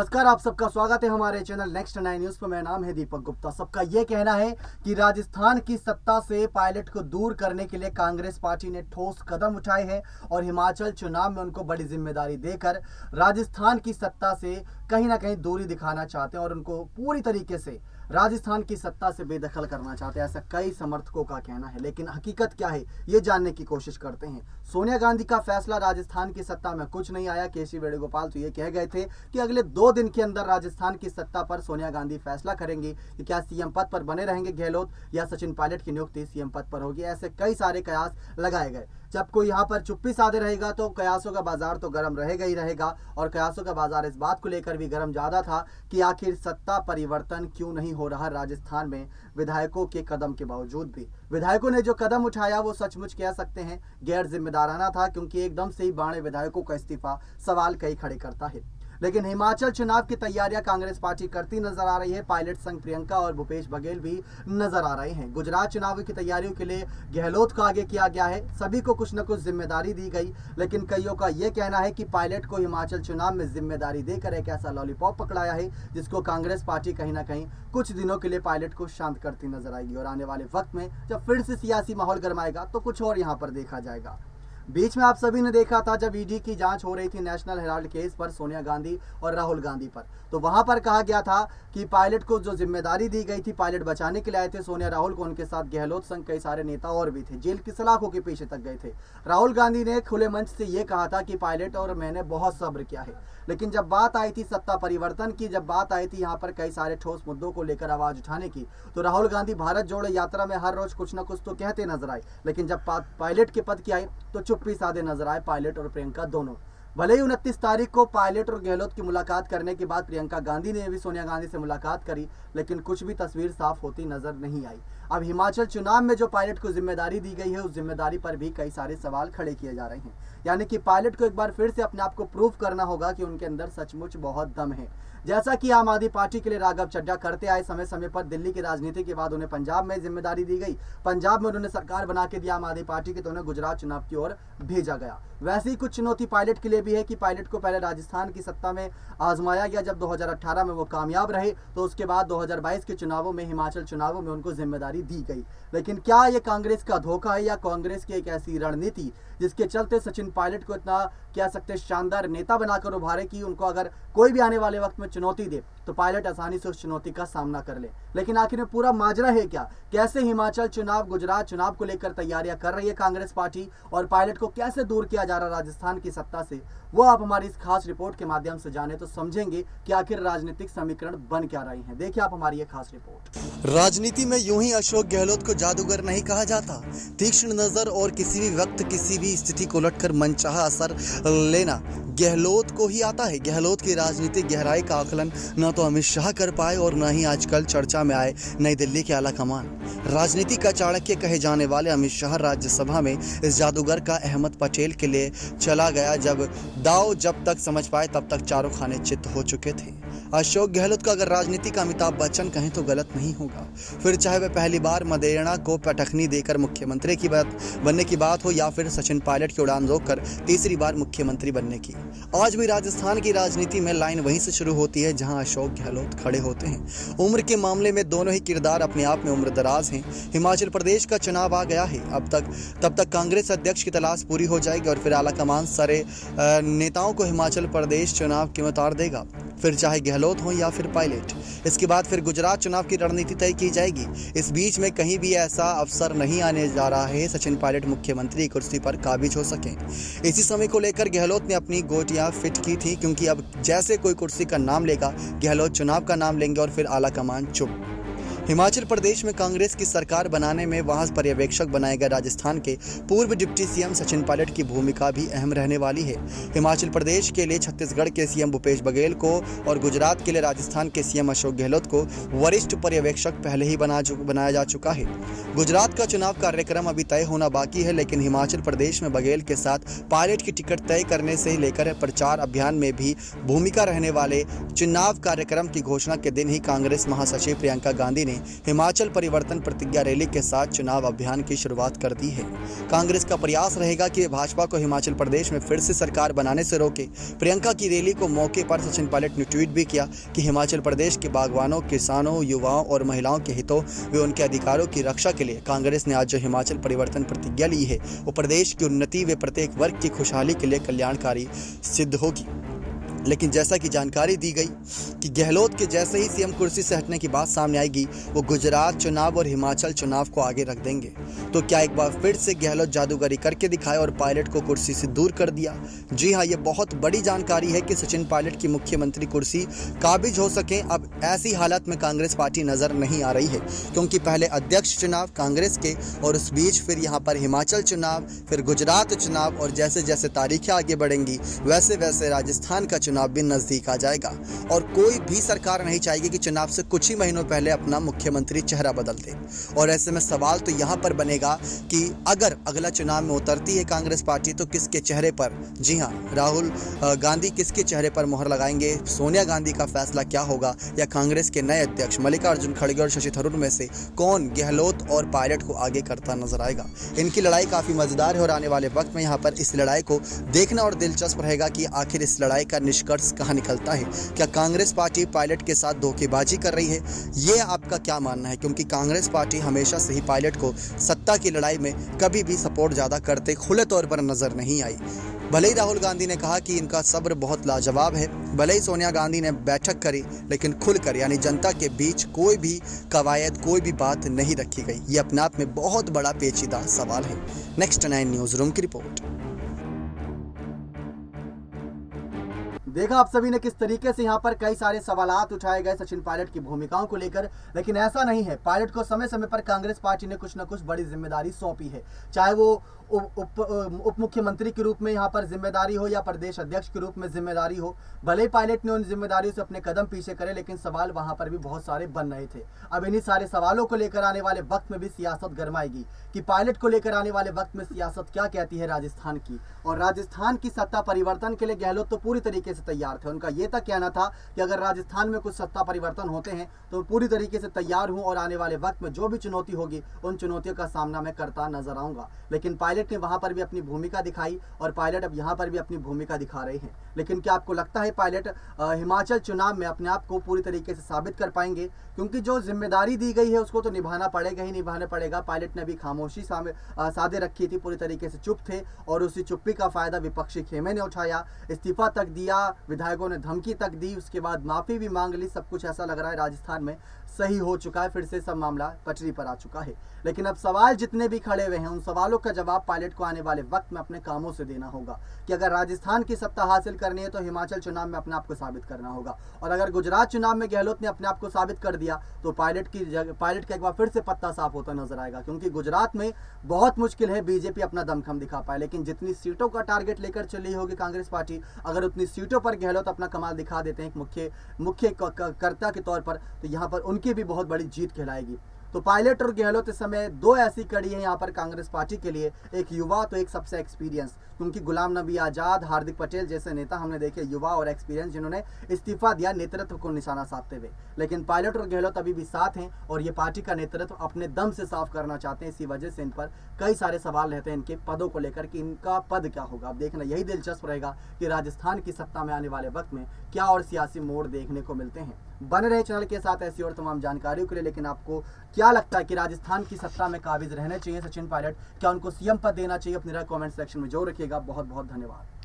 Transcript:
नमस्कार, आप सबका स्वागत है हमारे चैनल नेक्स्ट 9 न्यूज पर। मेरा नाम है दीपक गुप्ता। सबका ये कहना है कि राजस्थान की सत्ता से पायलट को दूर करने के लिए कांग्रेस पार्टी ने ठोस कदम उठाए हैं और हिमाचल चुनाव में उनको बड़ी जिम्मेदारी देकर राजस्थान की सत्ता से कहीं ना कहीं दूरी दिखाना चाहते हैं और उनको पूरी तरीके से राजस्थान की सत्ता से बेदखल करना चाहते हैं, ऐसा कई समर्थकों का कहना है। लेकिन हकीकत क्या है, ये जानने की कोशिश करते हैं। सोनिया गांधी का फैसला राजस्थान की सत्ता में कुछ नहीं आया। केसी वेणुगोपाल तो ये कह गए थे कि अगले 2 दिन के अंदर राजस्थान की सत्ता पर सोनिया गांधी फैसला करेंगी कि क्या सीएम पद पर बने रहेंगे गहलोत या सचिन पायलट की नियुक्ति सीएम पद पर होगी। ऐसे कई सारे कयास लगाए गए। जब कोई यहाँ पर चुप्पी साधे रहेगा तो कयासों का बाजार तो गर्म रहेगा ही रहेगा, और कयासों का बाजार इस बात को लेकर भी गर्म ज्यादा था कि आखिर सत्ता परिवर्तन क्यों नहीं हो रहा राजस्थान में विधायकों के कदम के बावजूद भी। विधायकों ने जो कदम उठाया वो सचमुच कह सकते हैं गैर जिम्मेदाराना था, क्योंकि एकदम से ही बाणे विधायकों का इस्तीफा सवाल कई खड़े करता है। लेकिन हिमाचल चुनाव की तैयारियां कांग्रेस पार्टी करती नजर आ रही है। पायलट संघ प्रियंका और भूपेश बघेल भी नजर आ रहे हैं। गुजरात चुनाव की तैयारियों के लिए गहलोत को आगे किया गया है। सभी को कुछ न कुछ जिम्मेदारी दी गई, लेकिन कईयों का यह कहना है कि पायलट को हिमाचल चुनाव में जिम्मेदारी देकर एक ऐसा लॉलीपॉप पकड़ाया है जिसको कांग्रेस पार्टी कहीं ना कहीं कुछ दिनों के लिए पायलट को शांत करती नजर आएगी। और आने वाले वक्त में जब फिर से सियासी माहौल गर्माएगा तो कुछ और यहाँ पर देखा जाएगा। बीच में आप सभी ने देखा था जब ईडी की जांच हो रही थी नेशनल हेराल्ड केस पर सोनिया गांधी और राहुल गांधी पर, तो वहां पर कहा गया था कि पायलट को जो जिम्मेदारी दी गई थी, पायलट बचाने के लिए आए थे सोनिया राहुल को, उनके साथ गहलोत संग कई सारे नेता और भी थे, जेल की सलाखों के पीछे तक गए थे। राहुल गांधी ने खुले मंच से ये कहा था कि पायलट और मैंने बहुत सब्र किया है। लेकिन जब बात आई थी सत्ता परिवर्तन की, जब बात आई थी यहाँ पर कई सारे ठोस मुद्दों को लेकर आवाज उठाने की, तो राहुल गांधी भारत जोड़ो यात्रा में हर रोज कुछ न कुछ तो कहते नजर आए। लेकिन जब पायलट के पद की आई तो चुप्पी साधे नजर आए पायलट और प्रियंका दोनों। भले ही 29 तारीख को पायलट और गहलोत की मुलाकात करने के बाद प्रियंका गांधी ने भी सोनिया गांधी से मुलाकात करी, लेकिन कुछ भी तस्वीर साफ होती नजर नहीं आई। अब हिमाचल चुनाव में जो पायलट को जिम्मेदारी दी गई है, उस जिम्मेदारी पर भी कई सारे सवाल खड़े किए जा रहे हैं। यानी कि पायलट को एक बार फिर से अपने आप को प्रूव करना होगा कि उनके अंदर सचमुच बहुत दम है। जैसा कि आम आदमी पार्टी के लिए राघव चड्ढा करते आए, समय समय पर दिल्ली की राजनीति के बाद उन्हें पंजाब में जिम्मेदारी दी गई, पंजाब में उन्होंने सरकार बना के दिया आम आदमी पार्टी की, तो उन्हें गुजरात चुनाव की ओर भेजा गया। वैसे ही कुछ चुनौती पायलट के लिए भी है कि पायलट को पहले राजस्थान की सत्ता में आजमाया गया। जब 2018 में वो कामयाब रहे तो उसके बाद 2022 के चुनावों में, हिमाचल चुनावों में उनको जिम्मेदारी दी गई। लेकिन क्या ये कांग्रेस का धोखा है या कांग्रेस की एक ऐसी रणनीति जिसके चलते सचिन पायलट को इतना कह सकते शानदार नेता बनाकर उभारे कि उनको अगर कोई भी आने वाले वक्त में चुनौती दे तो पायलट आसानी से उस चुनौती का सामना कर ले। लेकिन आखिर में पूरा माजरा है क्या, कैसे हिमाचल चुनाव, गुजरात चुनाव को लेकर तैयारियां कर रही है कांग्रेस पार्टी और पायलट को कैसे दूर किया जा रहा राजस्थान की सत्ता से, वो आप हमारी इस खास रिपोर्ट के माध्यम से जाने तो समझेंगे कि आखिर राजनीतिक समीकरण बन क्या रहे हैं। देखिए आप हमारी ये खास रिपोर्ट। राजनीति में यूं ही अशोक गहलोत को जादूगर नहीं कहा जाता। तीक्ष्ण नजर और किसी भी वक्त किसी भी स्थिति को उलटकर मनचाहा असर लेना गहलोत को ही आता है। गहलोत की राजनीतिक गहराई का आकलन न तो अमित शाह कर पाए और न ही आजकल चर्चा में आए नई दिल्ली के आला कमान। राजनीति का चाणक्य कहे जाने वाले अमित शाह राज्यसभा में इस जादूगर का अहमद पटेल के लिए चला गया, जब दाव जब तक समझ पाए तब तक चारों खाने चित्त हो चुके थे। अशोक गहलोत का अगर राजनीति का अमिताभ बच्चन कहें तो गलत नहीं होगा। फिर चाहे वह पहली बार मदेरणा को पटखनी देकर मुख्यमंत्री की बनने की बात हो या फिर सचिन पायलट की उड़ान रोककर तीसरी बार मुख्यमंत्री बनने की, आज भी राजस्थान की राजनीति में लाइन वहीं से शुरू होती है जहां अशोक गहलोत खड़े होते हैं। उम्र के मामले में दोनों ही किरदार अपने आप में उम्रदराज हैं। हिमाचल प्रदेश का चुनाव आ गया है, तब तक कांग्रेस अध्यक्ष की तलाश पूरी हो जाएगी और फिर आला कमान सारे नेताओं को हिमाचल प्रदेश चुनाव की उतार देगा, फिर चाहे गहलोत हो या फिर पायलट। इसके बाद फिर गुजरात चुनाव की रणनीति तय की जाएगी। इस बीच में कहीं भी ऐसा अवसर नहीं आने जा रहा है सचिन पायलट मुख्यमंत्री कुर्सी पर काबिज हो सके। इसी समय को लेकर गहलोत ने अपनी गोटियां फिट की थी, क्योंकि अब जैसे कोई कुर्सी का नाम लेगा गहलोत चुनाव का नाम लेंगे और फिर आला कमान चुप। हिमाचल प्रदेश में कांग्रेस की सरकार बनाने में वहां पर्यवेक्षक बनाए गए राजस्थान के पूर्व डिप्टी सीएम सचिन पायलट की भूमिका भी अहम रहने वाली है। हिमाचल प्रदेश के लिए छत्तीसगढ़ के सीएम भूपेश बघेल को और गुजरात के लिए राजस्थान के सीएम अशोक गहलोत को वरिष्ठ पर्यवेक्षक पहले ही बनाया जा चुका है। गुजरात का चुनाव कार्यक्रम अभी तय होना बाकी है, लेकिन हिमाचल प्रदेश में बघेल के साथ पायलट की टिकट तय करने से लेकर प्रचार अभियान में भी भूमिका रहने वाले चुनाव कार्यक्रम की घोषणा के दिन ही कांग्रेस महासचिव प्रियंका गांधी ने हिमाचल परिवर्तन प्रतिज्ञा रैली के साथ चुनाव अभियान की शुरुआत कर दी है। कांग्रेस का प्रयास रहेगा कि भाजपा को हिमाचल प्रदेश में फिर से सरकार बनाने से रोके। प्रियंका की रैली को मौके पर सचिन पायलट ने ट्वीट भी किया कि हिमाचल प्रदेश के बागवानों, किसानों, युवाओं और महिलाओं के हितों व उनके अधिकारों की रक्षा के लिए कांग्रेस ने आज जो हिमाचल परिवर्तन प्रतिज्ञा ली है वो प्रदेश की उन्नति व प्रत्येक वर्ग की खुशहाली के लिए कल्याणकारी सिद्ध होगी। लेकिन जैसा कि जानकारी दी गई कि गहलोत के जैसे ही सीएम कुर्सी से हटने की बात सामने आएगी, वो गुजरात चुनाव और हिमाचल चुनाव को आगे रख देंगे। तो क्या एक बार फिर से गहलोत जादूगरी करके दिखाए और पायलट को कुर्सी से दूर कर दिया? जी हाँ, ये बहुत बड़ी जानकारी है कि सचिन पायलट की मुख्यमंत्री कुर्सी काबिज हो सके। अब ऐसी हालत में कांग्रेस पार्टी नजर नहीं आ रही है, क्योंकि पहले अध्यक्ष चुनाव कांग्रेस के और उस बीच फिर यहाँ पर हिमाचल चुनाव, फिर गुजरात चुनाव और जैसे जैसे तारीखें आगे बढ़ेंगी वैसे वैसे राजस्थान का चुनाव भी नजदीक आ जाएगा। और कोई भी सरकार नहीं चाहेगी कि चुनाव से कुछ ही महीनों पहले अपना मुख्यमंत्री चेहरा बदल दे। और ऐसे में सवाल तो यहाँ पर बनेगा कि अगर अगला चुनाव में उतरती है कांग्रेस पार्टी तो किसके चेहरे पर, जी हाँ, राहुल गांधी किसके चेहरे पर मोहर लगाएंगे? सोनिया गांधी का फैसला क्या होगा? या कांग्रेस के नए अध्यक्ष मल्लिकार्जुन खड़गे और शशि थरूर में से कौन गहलोत और पायलट को आगे करता नजर आएगा? इनकी लड़ाई काफी मजेदार है और आने वाले वक्त में यहाँ पर इस लड़ाई को देखना और दिलचस्प रहेगा कि आखिर इस लड़ाई का निष्कर्ष कहां निकलता है। क्या कांग्रेस पार्टी पायलट के साथ धोखेबाजी कर रही है? ये आपका क्या मानना है? क्योंकि कांग्रेस पार्टी हमेशा से ही पायलट को सत्ता की लड़ाई में कभी भी सपोर्ट ज्यादा करते खुले तौर पर नजर नहीं आई। भले ही राहुल गांधी ने कहा कि इनका सब्र बहुत लाजवाब है, भले ही सोनिया गांधी ने बैठक करी, लेकिन खुलकर यानी जनता के बीच कोई भी कवायद, कोई भी बात नहीं रखी गई। ये अपने आप में बहुत बड़ा पेचीदा सवाल है। नेक्स्ट 9 न्यूज रूम की रिपोर्ट। देखा आप सभी ने किस तरीके से यहाँ पर कई सारे सवालात उठाए गए सचिन पायलट की भूमिकाओं को लेकर, लेकिन ऐसा नहीं है। पायलट को समय समय पर कांग्रेस पार्टी ने कुछ न कुछ बड़ी जिम्मेदारी सौंपी है, चाहे वो उप मुख्यमंत्री के रूप में यहाँ पर जिम्मेदारी हो या प्रदेश अध्यक्ष के रूप में जिम्मेदारी हो। भले ही पायलट ने उन जिम्मेदारियों से अपने कदम पीछे करे, लेकिन सवाल वहां पर भी बहुत सारे बन रहे थे। अब इन्हीं सारे सवालों को लेकर आने वाले वक्त में भी सियासत गरमाएगी कि पायलट को लेकर आने वाले वक्त में सियासत क्या कहती है राजस्थान की। और राजस्थान की सत्ता परिवर्तन के लिए गहलोत तो पूरी तरीके से तैयार थे। उनका यह तक कहना था कि अगर राजस्थान में कुछ सत्ता परिवर्तन होते हैं तो पूरी तरीके से तैयार हूं और आने वाले वक्त में जो भी चुनौती होगी उन चुनौतियों का सामना मैं करता नजर आऊंगा। लेकिन पायलट ने वहां पर भी अपनी भूमिका दिखाई और पायलट अब यहां पर भी अपनी भूमिका दिखा रहे हैं। लेकिन क्या आपको लगता है पायलट हिमाचल चुनाव में अपने आप को पूरी तरीके से साबित कर पाएंगे? क्योंकि जो जिम्मेदारी दी गई है उसको तो निभाना पड़ेगा ही निभाना पड़ेगा। पायलट ने भी खामोशी साधे रखी थी, पूरी तरीके से चुप थे और उसी चुप्पी का फायदा विपक्षी खेमे ने उठाया। इस्तीफा तक दिया, विधायकों ने धमकी तक दी, उसके बाद माफी भी मांग ली। सब कुछ ऐसा लग रहा है राजस्थान में सही हो चुका है, फिर से सब मामला पटरी पर आ चुका है। लेकिन अब सवाल जितने भी खड़े हुए हैं उन सवालों का जवाब पायलट को आने वाले वक्त में अपने कामों से देना होगा कि अगर राजस्थान की सत्ता हासिल करनी है तो हिमाचल चुनाव में अपने आप को साबित करना होगा। और अगर गुजरात चुनाव में गहलोत ने अपने आप को साबित कर दिया तो पायलट का एक बार फिर से पत्ता साफ होता नजर आएगा। क्योंकि गुजरात में बहुत मुश्किल है बीजेपी अपना दमखम दिखा पाए, लेकिन जितनी सीटों का टारगेट लेकर चली होगी कांग्रेस पार्टी, अगर उतनी सीटों पर गहलोत अपना कमाल दिखा देते हैं एक मुख्य कर्ता के तौर पर, तो यहाँ पर उनकी भी बहुत बड़ी जीत कहलाएगी। तो पायलट और गहलोत इस समय दो ऐसी कड़ी है यहाँ पर कांग्रेस पार्टी के लिए, एक युवा तो एक सबसे एक्सपीरियंस। क्योंकि गुलाम नबी आज़ाद, हार्दिक पटेल जैसे नेता हमने देखे युवा और एक्सपीरियंस जिन्होंने इस्तीफा दिया नेतृत्व को निशाना साधते हुए। लेकिन पायलट और गहलोत अभी भी साथ हैं और ये पार्टी का नेतृत्व अपने दम से साफ करना चाहते हैं। इसी वजह से इन पर कई सारे सवाल रहते हैं इनके पदों को लेकर कि इनका पद क्या होगा। अब देखना यही दिलचस्प रहेगा कि राजस्थान की सत्ता में आने वाले वक्त में क्या और सियासी मोड़ देखने को मिलते हैं। बने रहे चैनल के साथ ऐसी और तमाम जानकारियों के लिए। लेकिन आपको क्या लगता है कि राजस्थान की सत्ता में काबिज रहने चाहिए सचिन पायलट? क्या उनको सीएम पद देना चाहिए? अपनी राय कमेंट सेक्शन में जरूर रखिएगा। बहुत बहुत धन्यवाद।